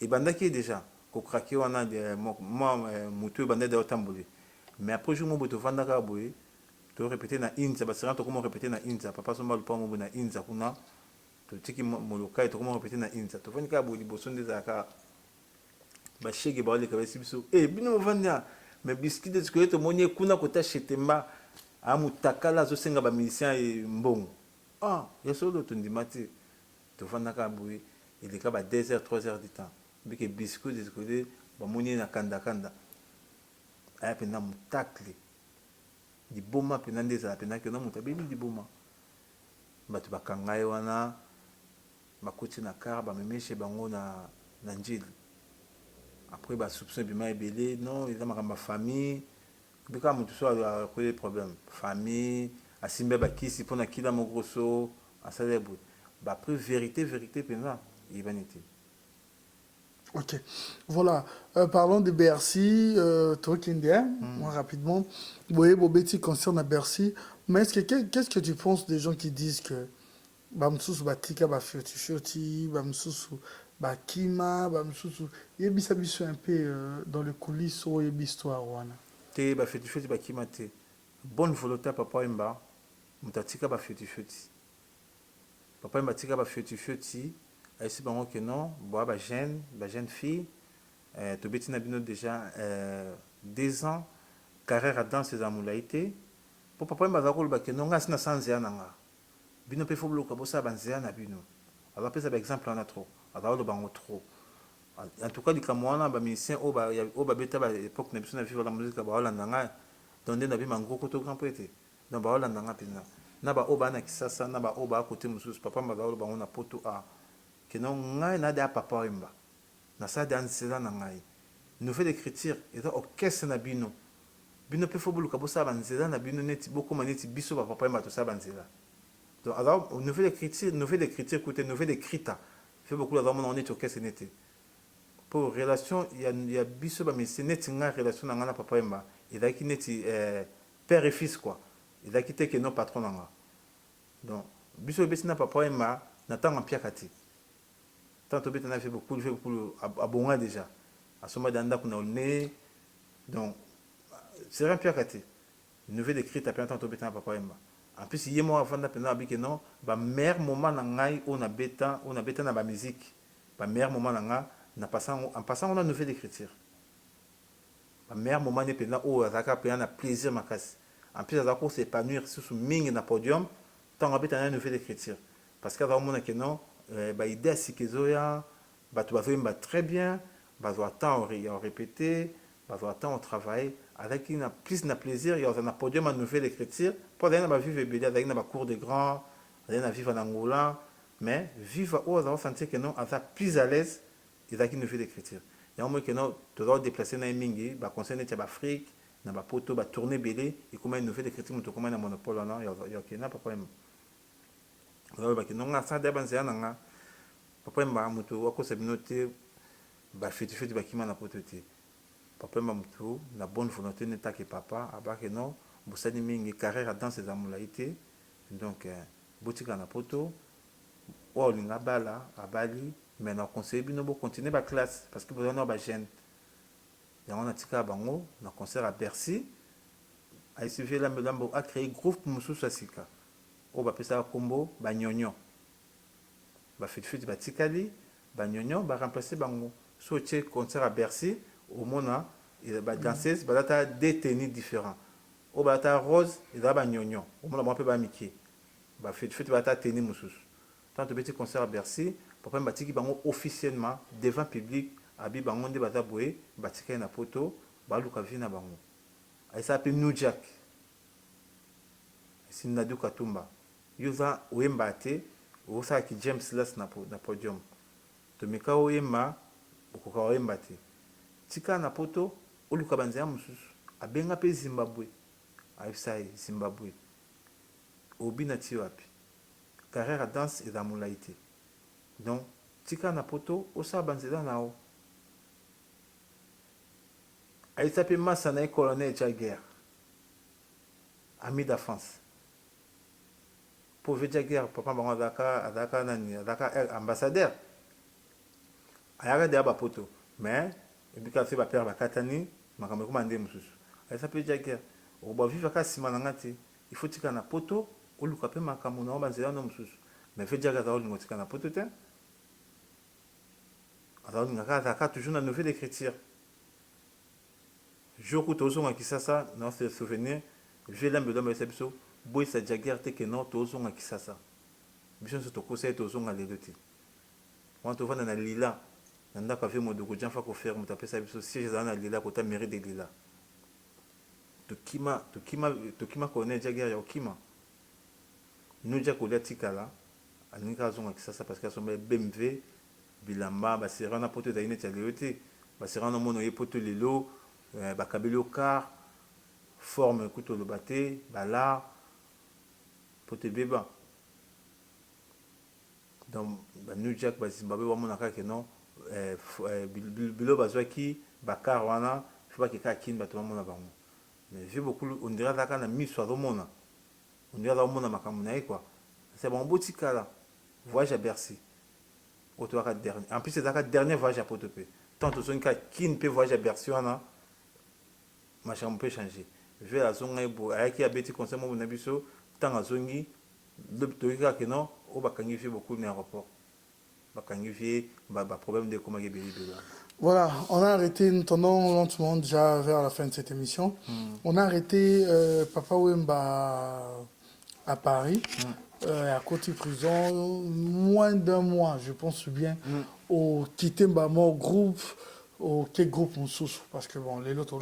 ebandaki déjà kokrake wana mwa motu ebandaki da otambole mais après jour mo boye tovandaka boye torépété na inza basera tokoma répété na inza papa somba lupango boye na inza kuna totiki molokai tokoma répété na inza tofandi kaka boye liboso nde ezalaka bashege baoleka basi biso bino movandi mais biscuit des écoliers tomoni ye kuna kota chetemba amutakala azosenga bamusicien mbongo ya solo tondima te tovandaka boye eleka ba 2 heures 3 heures du temps bike biscuit des écoliers bamoni ye na kandakanda aya mpenza motakle liboma mpenza nde ezala mpenza kena moto abeli liboma bato bakanga ye wana bakoti na kar bamemeshe bango na njeli après basoupçon ebima ebele non eza makambo ya famille bika moto so akoye problème famille asimbi bakisi mpona kila mokoso asala boye après vérité mpenza eyebani te. Ok, voilà. Parlons de Bercy, moi rapidement. Oui, Bobeti concerne Bercy. Mais qu'est-ce que tu penses des gens qui disent que Bamsous Batika Bafioti, Bamsous Bakima, Bamsous. Il y a bisabiso un peu dans le coulisses ou il y a histoire wana. Te Bafioti Bakima te. Bonne volonté papa Emba. Mutatika Bafioti. Papa Emba tika Bafioti. Ici, que non, bah, jeune fille, tu as déjà 2 ans, carrière à danse et à moulaïté. Pour papa, je non, je suis sans zéana. Bino pe faut bloquer, bossa banzéana bino. Alors, par exemple, on a trop. Alors, on trop. En tout cas, les Camerounais, les musiciens, au bêta, à l'époque, nous avons vu la musique à Baolandanga, dans des navires en gros côté grand prêté. Dans Baolandanga, pina. Naba oba na kisasa, naba oba côté musus, papa, madame, on a poto a. Que non ngai na da papa imba na sa dansela na ngai nouvelle écriture et orchestre na bino pe fo buluka bosa banzela na bino neti boko maneti biso papa imba to sa banzela Donc alors nouvelle écriture côté nouvelle écrita fait beaucoup là on est au caisse n'était pour relation il y a biso ba mais c'est net nga relation nga na papa emba il a qui net père et fils quoi il a quitté que non patron nga donc biso besi na papa emba na tanga pia kati tant to beta na fait beaucoup à bonga déjà à ce moment d'anda kuna ne donc c'est un pia kati nouvelle écrite à peine tant to beta na papa emba en plus il y a moi avant d'apprendre à que non ba meilleur moment na ngai on a beta na ba musique ba meilleur moment na nga en passant on a nouvelle écriture ba meilleur moment n'est pendant oh azaka pe na plaisir makasi en plus azaka s'épanouir sur mingi na podium tant on beta na nouvelle écriture parce que avant on que non ba idée si que zoya ba tu vas très bien ba zo temps on répéter ba zo temps on travaille avec une plus na plaisir il y a un podium en nouvelle écriture pour d'ailleurs ba vivre bien avec na ba cours de grand d'ailleurs na vivre en Angola mais vivre où on va sentir que non on va plus à l'aise il y a une nouvelle écriture il y a un moment que non tu dois déplacer na mingi ba concerne tu Afrique na ba poto ba tourner belé et comment une nouvelle écriture tu comment na monopole là il y a que na pas problème alors ba que non na ça d'abord c'est nanga papa mba mutu wako sabinote ba fiti ba kima na potote papa mamutu na bonne volonté n'état que papa abake non bosani mingi carrière dans ses amulaité donc botika na poto o linga bala abali mais na conseil bino bo continuer ba classe parce que vous avez ba jeune ya on a tika bango na concert à Bercy a suivi la melambo a créé groupe mususu asika o ba pesa kombo ba nyonyo ba fiti ba tikali ba nyonyo ba remplacer bango so che concert à Bercy au mona il ba danseuse ba data des tenues différents au bata rose il da ba nyonyo au mona pe ba miki ba fait ba ta tenue mususu tant de petit concert à Bercy papa mbatiki bango officiellement devant public abi bango nde bata boye batika na poto ba luka vina bango ai ça pe New Jack Sinadu Katumba yuza wembate o sa ki James Less na podium to meka oyemba okoka oyembate tika na poto oluka banzaya mususu abenga pe Zimbabwe aifsai Zimbabwe obina ti wapi carrière à danse et d'amulaité donc tika na poto osa banzela nao aisa pe masa na colonel cha guerre ami da France pour veja guerre papa bango adaka nani adaka ambassadeur ayaka de ba poto mais et puis quand c'est ba père ba katani makambo ko mande mususu aisa pe ja guerre o ba vivre ka sima na ngati il faut tika na poto oluka pe makambo na banzela no mususu mais fait déjà que lingo tika na poto te alors ngaka toujours na nouvelle écriture jour où tozonga kisasa na se souvenir je l'aime de me biso boy sa jaguer te que non tozonga kisasa biso so tokose tozonga lelo te on to vana na lila nanda ka fe modoko janfa ko faire mutapesa biso si je na lila ko ta mairie de lila to kima connaît jaguer ya okima nous ja ko latikala aninga zonga kisasa parce que sombe BMW bilamba ba sera na poto zaine tya leote ba sera na mono yepoto lelo ba kabelo car forme kuto le baté bala pote beba donc ba New Jack ba Zimbabwe wa mona ka que non bilo bazwaki bakar wana faut pas que kin bato mona bango mais j'ai beaucoup on dirait ça kana miso azomona on dirait azomona makamuna quoi c'est bon botika là voyage à Bercy auto dernier en plus c'est la dernier voyage à Potopé tant que son cas qui ne peut voyager à Bercy wana machin peut changer je vais à zonga ebo ayaki abeti conseil mo na biso tant azongi le toika que non o bakangi fait beaucoup d'aéroport bakangi fait ba problème de comment gebeli de là. Voilà, on a arrêté, nous tendons lentement déjà vers la fin de cette émission. On a arrêté Papa Wemba à Paris. À côté prison, moins d'un mois, je pense bien, au Kitemba mon groupe, au quel groupe on souffre, parce que bon, les autres,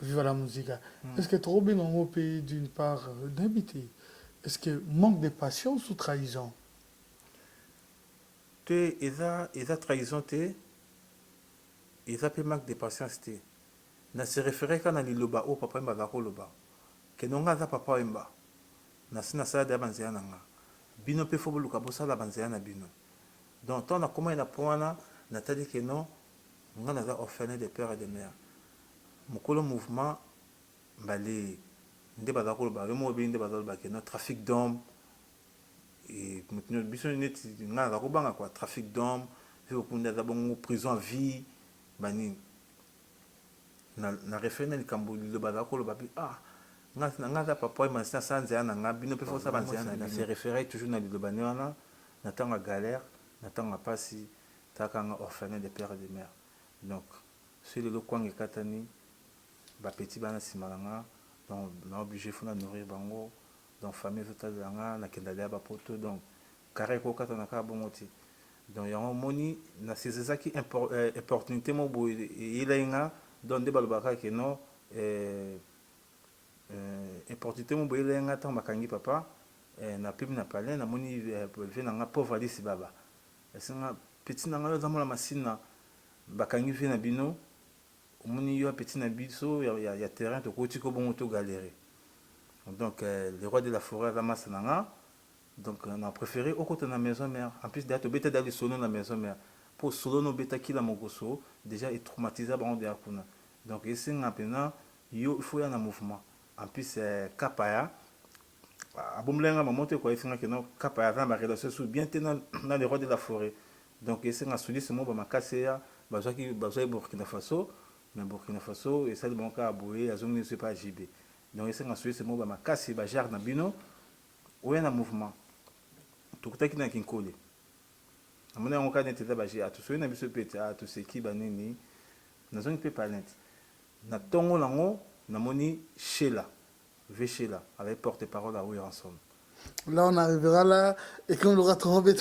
vivent la musique. Est-ce que trop bien dans pays d'une part d'habiter? Est-ce que manque de patience ou trahison? Ils ont trahison, ils ont manque de patience. Na se référer quand on a loba au papa mba loba. Que non gaza papa mba. Na sina sala de banzia nanga bino pe fo boluka bosala banzela na bino. Donc tant na comment na poana na tadi que non nga naza orphelin de père et de mère. Mokolo mouvement bale nde baza koloba yo mo be nde baza koloba que non trafic d'hommes et maintenant biso neti nga naza kobanga quoi trafic d'hommes fi okunda za bongo prison à vie bani na référé na likambo le baza koloba bi nga za papa ma sa sanze na nga bino pe fo sa banze na se référé toujours na liloba wana na tanga galère na tanga pasi taka nga orphelin de père et de mère. Donc c'est le kwang katani ba petit bana simalanga donc na obligé fona nourrir bango donc famille zotalanga na kendala ba poto donc carré ko katana ka bongoti donc yango moni na sezaki opportunité mo bo ilenga donc de balobaka ke non opportunité mo bo ilenga tant makangi papa na pib na palais na moni vena nga pauvre ali sibaba esinga petit na nga zamola masina bakangi vena bino omoni yo petit na biso ya terrain to koti ko bon to galérer. Donc le roi de la forêt ramasse nanga donc on a préféré au côté de la maison mère en plus d'être bêta d'aller solo na maison mère pour solo no bêta qui la mogoso déjà est traumatisé ba on de akuna. Donc ici maintenant yo il faut y en mouvement en plus kapaya abomlenga mamoto ko isinga que non kapaya va ma relation sous bien tenant dans le roi de la forêt. Donc ici nga sudi ce mot ba makasea bazaki Burkina Faso mais Burkina Faso et ça de mon cas aboye azongi ne sais pas JB. Donc ici nga sudi ce mot ba makasi ba jar na bino ou un mouvement tout qui na kinkole amona on kana tete ba ji atu so na biso pete atu seki banini na zone pe palette na tongo lango na moni Sheila Vechela avec porte-parole à Ouiranson. Là, on arrivera là et qu'on aura trompé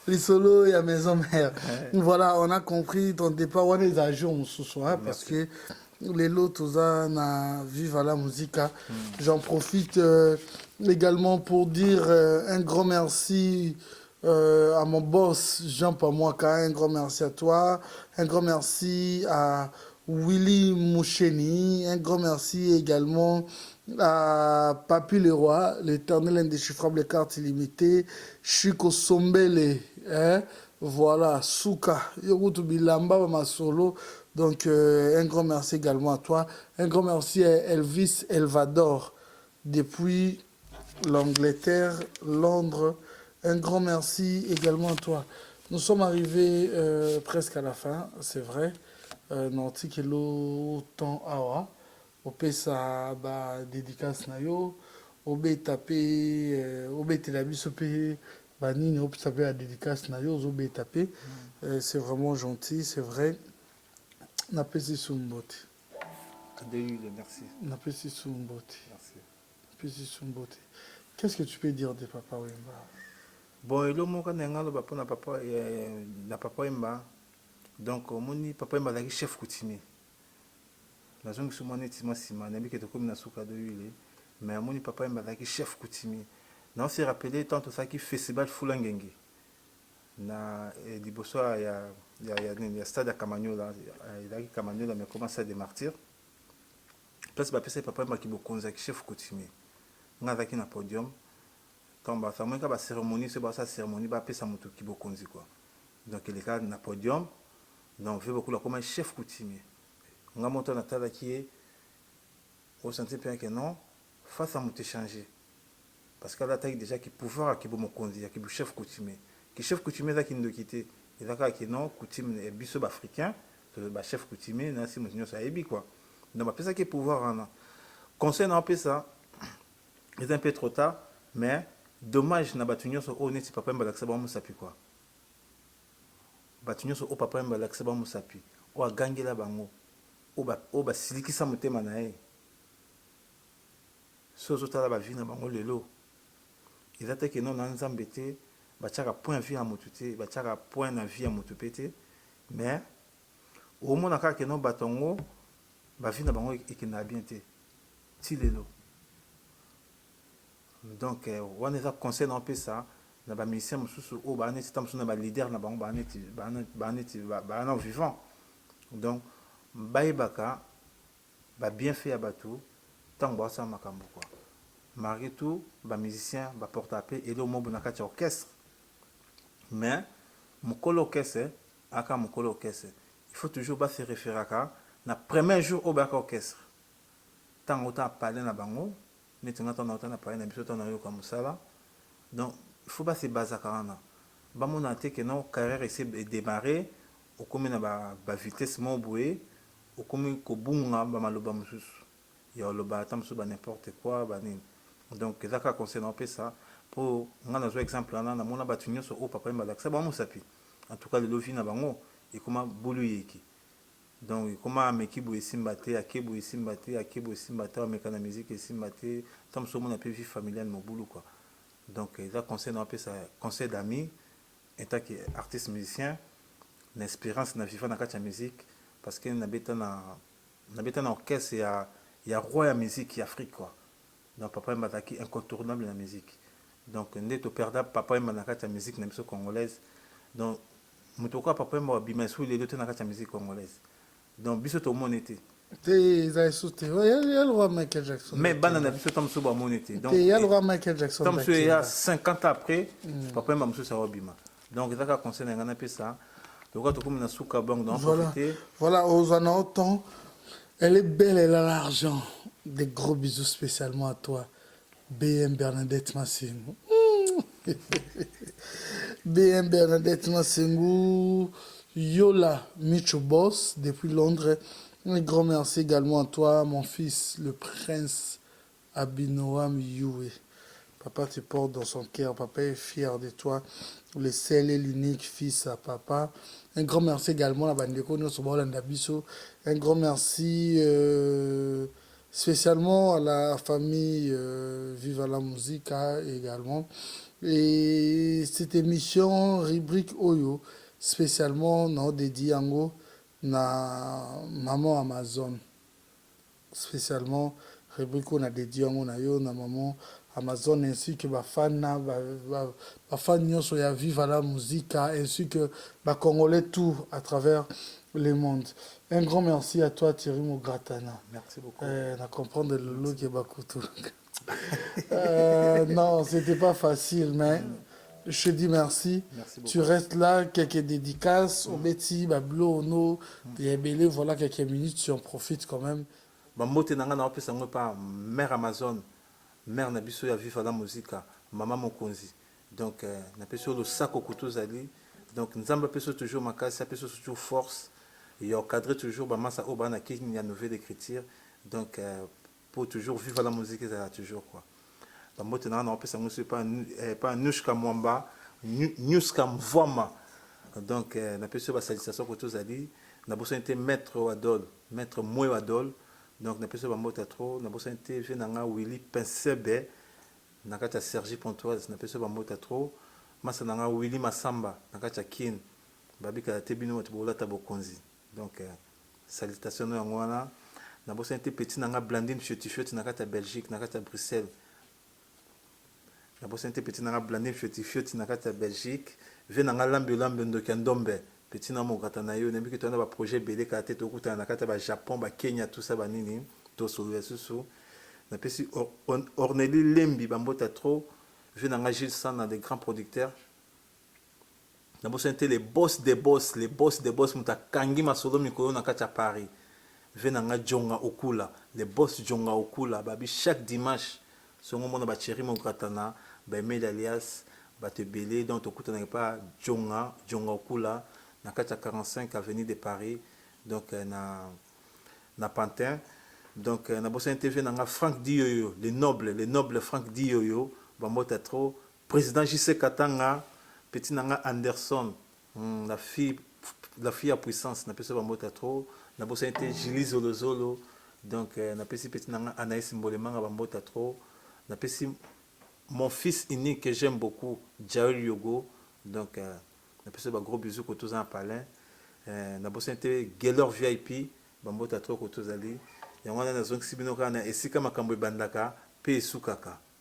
les solos et à maison mère. Voilà, on a compris ton départ. On est à jour ce soir parce que les lots, on a vu à la musique. J'en profite également pour dire un grand merci à mon boss Jean Pamouaka, un grand merci à toi, un grand merci à Willy Moucheni, un grand merci également à Papi Leroy, l'éternel indéchiffrable carte illimitée, Chico Sombele, voilà, Souka, Yorutu Bilamba, ma solo. Donc, un grand merci également à toi. Un grand merci à Elvis Elvador, depuis l'Angleterre, Londres. Un grand merci également à toi. Nous sommes arrivés presque à la fin, c'est vrai. Nanti kelo temps awa. Opesa ba dédicace na yo. Obe tapé, obe telabiso pe banini opesa pe la dédicace na yo. Obe tapé. C'est vraiment gentil, c'est vrai. Napesi Sumbote. Merci. Napesi Sumbote. Merci. Napesi Sumbote. Qu'est-ce que tu peux dire de Papa Wemba? Bon, et le mot qu'on a na Papa Wemba. Donc, moni Papa Wemba est chef coutumier. La zone qui est tima sima, n'a que comme na souka de huile, mais moni Papa Wemba est chef coutumier. Non, c'est rappelé tant ça qui festival Fulangenge. Na liboso ya stade à Kamanyola, il a Kamanyola mais commence à démartir. Place ba pesa Papa Wemba qui bokonza chef coutumier. Nga qui na podium. Quand ba fa ka ba cérémonie, c'est ba sa cérémonie ba pesa moto qui bokonzi quoi. Donc il est là na podium. Donc veut beaucoup là comme un chef coutumier. Nga moto na tala qui est au senti bien que non face à moto changer. Parce qu'elle a déjà qui pouvoir qui bokonzi, qui chef coutumier. Qui chef coutumier là qui nous quitter. Et là qui non coutume biso africain, ba chef coutumier na si moto ça ebi quoi. Donc ba pesa qui pouvoir en conseil na pesa. C'est un peu trop tard mais dommage na batunyo so o neti Papa Wemba l'accès ba musapi quoi. Batunyo so o Papa Wemba l'accès ba musapi. O agangela bango. O ba silikisa motema na ye. So tala ba vie na bango lelo. Il a que non na nzambe te ba tchaka point vie à motute, ba tchaka point na vie à motupete mais au moins na que non batongo ba vie na bango et que na bien te. Ti lelo. Donc on est à conseil un peu ça na ba musicien mususu o ba neti tamsu na ba leader na bango ba neti ba vivant. Donc baibaka ba bien fait à bateau tant ba ça makambo quoi. malgré tout ba musicien ba porte à paix et le mot na kati orchestre mais mokolo orchestre aka mokolo orchestre il faut toujours ba se référer à na premier jour au bac orchestre tant autant parler na bango neti ngata na autant parler na biso tant na yo comme ça donc il faut pas se baser à na ba mona te que non carrière essaie de démarrer au comme na ba vitesse mo boé au comme ko bunga ba maloba mususu ya loba tam so ba n'importe quoi ba nini donc ezaka conseil na ça pour ngana zo exemple na mona ba tunyo so o papa mbala ça ba mo sapi en tout cas le lovi na bango et comment bolu yeki donc comment meki bo esimbate akebo esimbate akebo esimbate o meka na musique esimbate tam so mona pe vie familiale mo bulu quoi donc ezaka conseil na ça conseil d'amis état que artiste musicien l'espérance na vivre na kati ya musique parce que na beta na orchestre ya roi ya musique ya Afrique quoi donc papa mbataki incontournable na musique donc ndeto perda papa na kati ya musique na biso congolaise donc mutoka papa mba bimesu le dote na kati ya musique congolaise donc biso to monete te za sauté il y a le roi Michael Jackson mais bana na biso tam so ba monete donc il y a le roi Michael Jackson tam so il y a 50 ans après papa mba muso sa wabima donc ezaka conseil na ngana pesa donc to comme na suka bank donc voilà aux autant elle est belle, elle a l'argent. Des gros bisous spécialement à toi. BM Bernadette Massengou. BM Bernadette Massengou. Yola Micho Boss depuis Londres. Un grand merci également à toi, mon fils, le prince Abinoam Yue. Papa te porte dans son cœur. Papa est fier de toi. Le seul et l'unique fils à papa. Un grand merci également à Bandeko Nosobolandabiso. Un grand merci spécialement à la famille Viva la Musica également. Et cette émission, rubrique Oyo, spécialement dédiée na maman Amazon. Spécialement, rubrique on a dédié na maman Amazon ainsi que fan nyonso ya Viva la Musica ainsi que Congolais tout à travers le monde. Un grand merci à toi Thierry Mogratana. Merci beaucoup. Na comprendre le lot qui est bakutu. Non, c'était pas facile mais je te dis merci. Tu restes là, quelques dédicaces au Betty, Bablo, Ono, Yabele, voilà quelques minutes, tu en profites quand même. Bamote nanga na opesa ngo pa mère Amazon. Mère Nabiso ya Viva la Musica, maman Mokonzi. Donc, na peso le sac au couteau zali. Donc, nous avons toujours ma case, peso toujours force. Et encadré toujours, bah, massa obana qui y a nouvelle écriture. Donc, pour toujours vivre la musique, ça toujours quoi. Bah, moi, on peut s'amuser pas Nushka Mwamba, Nushka Mvoma. Donc, na peso ba salutation couteau zali. Na besoin de maître Wadol, maître Moué Wadol. Donc na peso ba mota trop na bosa nte ve nanga Willy Pensebe na kata Sergi Pontoise na peso ba mota trop masa nanga Willy Masamba na kata Kin babika te bino matu bola ta bokonzi donc salutation no ngwana na bosa nte petit nanga Blandine Chutichut na kata Belgique na kata Bruxelles na bosa nte petit nanga Blandine Chutichut na kata Belgique ve nanga lambe ndokandombe petit na mokata na yo nembi que tu as ba projet belé ka tete okuta na kata ba Japon ba Kenya tout ça ba nini to solo susu na pesi Orneli Lembi ba mbota trop je na Gilles San na des grands producteurs na bossente les boss des boss muta kangi masolo mikolo na kata Paris je na Jonga Okula les boss Jonga Okula babi chaque dimanche songo mona ba chéri mokata na ba Emile alias ba te belé donc okuta na pas Jonga Okula na 45 avenue de Paris donc na Pantin donc na bossa TV na Franck Dioyo les nobles Franck Dioyo bambota trop président JC Katanga petit nanga Anderson la fille à puissance na pesa bambota trop na bossa TV Julie Zolozolo donc na pesi petit nanga Anaïs Mbolemanga bambota trop na pesi mon fils unique que j'aime beaucoup Jael Yogo donc na peso ba gros bisous ko tous en palin na bosente Geller VIP bambota trop ko tous ali yango na zone sibino kana esika makambo bandaka pe sukaka